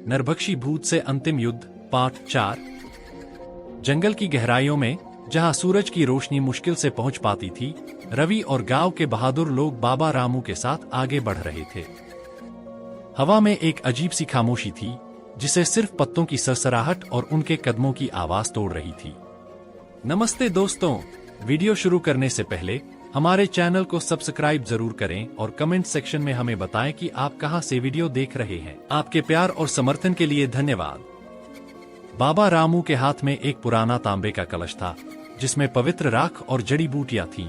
नरभक्षी भूत से अंतिम युद्ध पार्ट 4। जंगल की गहराइयों में, जहां सूरज की रोशनी मुश्किल से पहुंच पाती थी, रवि और गांव के बहादुर लोग बाबा रामू के साथ आगे बढ़ रहे थे। हवा में एक अजीब सी खामोशी थी, जिसे सिर्फ पत्तों की सरसराहट और उनके कदमों की आवाज तोड़ रही थी। नमस्ते दोस्तों, वीडियो शुरू करने से पहले हमारे चैनल को सब्सक्राइब जरूर करें और कमेंट सेक्शन में हमें बताएं कि आप कहां से वीडियो देख रहे हैं। आपके प्यार और समर्थन के लिए धन्यवाद। बाबा रामू के हाथ में एक पुराना तांबे का कलश था, जिसमें पवित्र राख और जड़ी बूटियां थीं।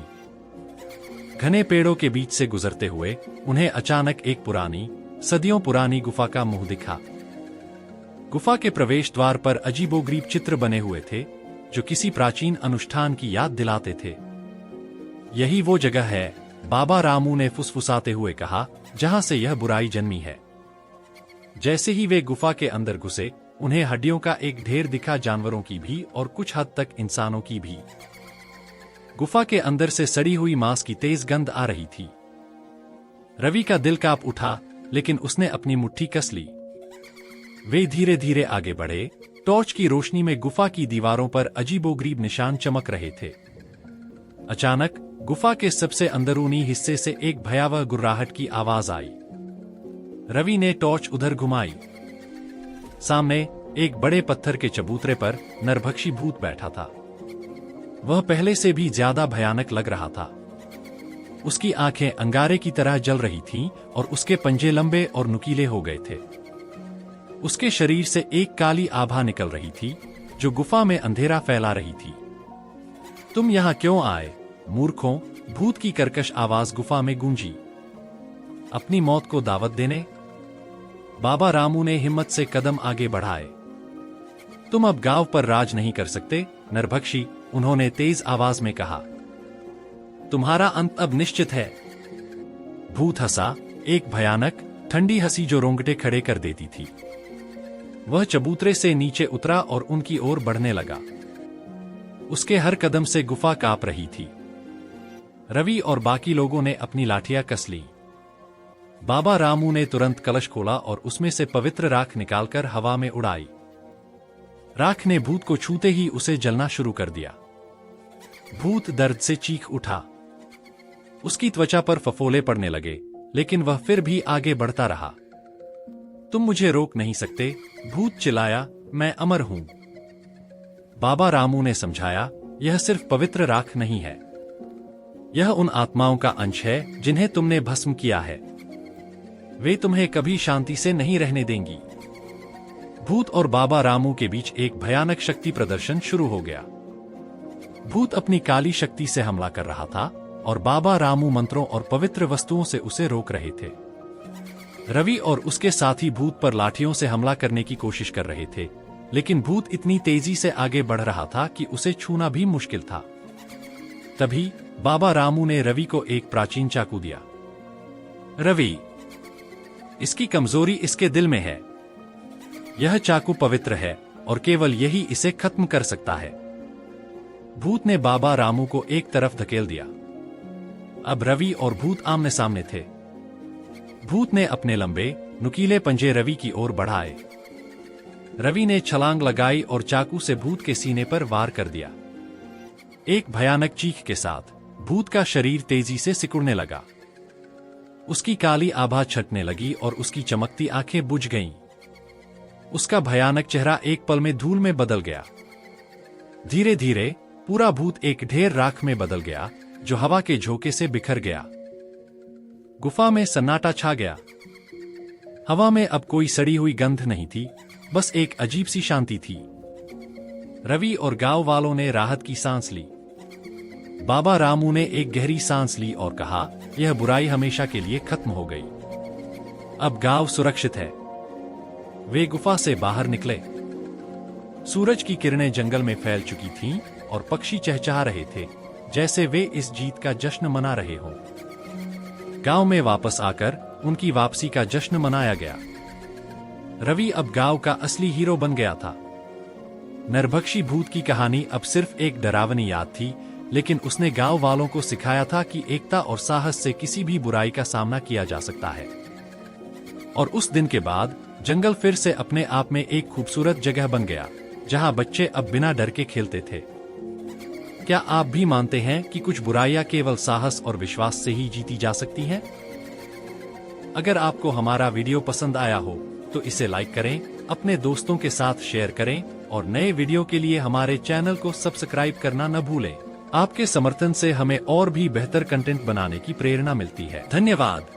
घने पेड़ों के बीच से गुजरते हुए उन्हें अचानक एक पुरानी, सदियों पुरानी गुफा का मुंह दिखा। गुफा के प्रवेश द्वार पर अजीबोगरीब चित्र बने हुए थे, जो किसी प्राचीन अनुष्ठान की याद दिलाते थे। यही वो जगह है, बाबा रामू ने फुसफुसाते हुए कहा, जहां से यह बुराई जन्मी है। जैसे ही वे गुफा के अंदर घुसे, उन्हें हड्डियों का एक ढेर दिखा, जानवरों की भी और कुछ हद तक इंसानों की भी। गुफा के अंदर से सड़ी हुई मांस की तेज गंध आ रही थी। रवि का दिल कांप उठा, लेकिन उसने अपनी मुट्ठी कस ली। वे धीरे धीरे आगे बढ़े। टॉर्च की रोशनी में गुफा की दीवारों पर अजीबोगरीब निशान चमक रहे थे। अचानक गुफा के सबसे अंदरूनी हिस्से से एक भयावह गुर्राहट की आवाज आई। रवि ने टॉर्च उधर घुमाई। सामने एक बड़े पत्थर के चबूतरे पर नरभक्षी भूत बैठा था। वह पहले से भी ज्यादा भयानक लग रहा था। उसकी आंखें अंगारे की तरह जल रही थीं और उसके पंजे लंबे और नुकीले हो गए थे। उसके शरीर से एक काली आभा निकल रही थी, जो गुफा में अंधेरा फैला रही थी। तुम यहां क्यों आए, मूर्खों? भूत की कर्कश आवाज गुफा में गूंजी। अपनी मौत को दावत देने? बाबा रामू ने हिम्मत से कदम आगे बढ़ाए। तुम अब गांव पर राज नहीं कर सकते, नरभक्षी, उन्होंने तेज आवाज में कहा। तुम्हारा अंत अब निश्चित है। भूत हंसा, एक भयानक, ठंडी हंसी जो रोंगटे खड़े कर देती थी। वह चबूतरे से नीचे उतरा और उनकी ओर बढ़ने लगा। उसके हर कदम से गुफा कांप रही थी। रवि और बाकी लोगों ने अपनी लाठियां कस ली। बाबा रामू ने तुरंत कलश खोला और उसमें से पवित्र राख निकालकर हवा में उड़ाई। राख ने भूत को छूते ही उसे जलना शुरू कर दिया। भूत दर्द से चीख उठा। उसकी त्वचा पर फफोले पड़ने लगे, लेकिन वह फिर भी आगे बढ़ता रहा। तुम मुझे रोक नहीं सकते, भूत चिल्लाया, मैं अमर हूं। बाबा रामू ने समझाया, यह सिर्फ पवित्र राख नहीं है। यह उन आत्माओं का अंश है जिन्हें तुमने भस्म किया है। वे तुम्हें कभी शांति से नहीं रहने देंगी। भूत और बाबा रामू के बीच एक भयानक शक्ति प्रदर्शन शुरू हो गया। भूत अपनी काली शक्ति से हमला कर रहा था और बाबा रामू मंत्रों और पवित्र वस्तुओं से उसे रोक रहे थे। रवि और उसके साथी भूत पर लाठियों से हमला करने की कोशिश कर रहे थे, लेकिन भूत इतनी तेजी से आगे बढ़ रहा था कि उसे छूना भी मुश्किल था। तभी बाबा रामू ने रवि को एक प्राचीन चाकू दिया। रवि, इसकी कमजोरी इसके दिल में है। यह चाकू पवित्र है और केवल यही इसे खत्म कर सकता है। भूत ने बाबा रामू को एक तरफ धकेल दिया। अब रवि और भूत आमने सामने थे। भूत ने अपने लंबे, नुकीले पंजे रवि की ओर बढ़ाए। रवि ने छलांग लगाई और चाकू से भूत के सीने पर वार कर दिया। एक भयानक चीख के साथ भूत का शरीर तेजी से सिकुड़ने लगा। उसकी काली आभा छटने लगी और उसकी चमकती आंखें बुझ गईं। उसका भयानक चेहरा एक पल में धूल में बदल गया। धीरे धीरे पूरा भूत एक ढेर राख में बदल गया, जो हवा के झोंके से बिखर गया। गुफा में सन्नाटा छा गया। हवा में अब कोई सड़ी हुई गंध नहीं थी, बस एक अजीब सी शांति थी। रवि और गांव वालों ने राहत की सांस ली। बाबा रामू ने एक गहरी सांस ली और कहा, यह बुराई हमेशा के लिए खत्म हो गई। अब गांव सुरक्षित है। वे गुफा से बाहर निकले। सूरज की किरणें जंगल में फैल चुकी थीं और पक्षी चहचहा रहे थे, जैसे वे इस जीत का जश्न मना रहे हों। गांव में वापस आकर उनकी वापसी का जश्न मनाया गया। रवि अब गांव का असली हीरो बन गया था। नरभक्षी भूत की कहानी अब सिर्फ एक डरावनी याद थी, लेकिन उसने गांव वालों को सिखाया था कि एकता और साहस से किसी भी बुराई का सामना किया जा सकता है। और उस दिन के बाद जंगल फिर से अपने आप में एक खूबसूरत जगह बन गया, जहां बच्चे अब बिना डर के खेलते थे। क्या आप भी मानते हैं कि कुछ बुराइयां केवल साहस और विश्वास से ही जीती जा सकती हैं? अगर आपको हमारा वीडियो पसंद आया हो तो इसे लाइक करें, अपने दोस्तों के साथ शेयर करें और नए वीडियो के लिए हमारे चैनल को सब्सक्राइब करना न भूलें। आपके समर्थन से हमें और भी बेहतर कंटेंट बनाने की प्रेरणा मिलती है। धन्यवाद।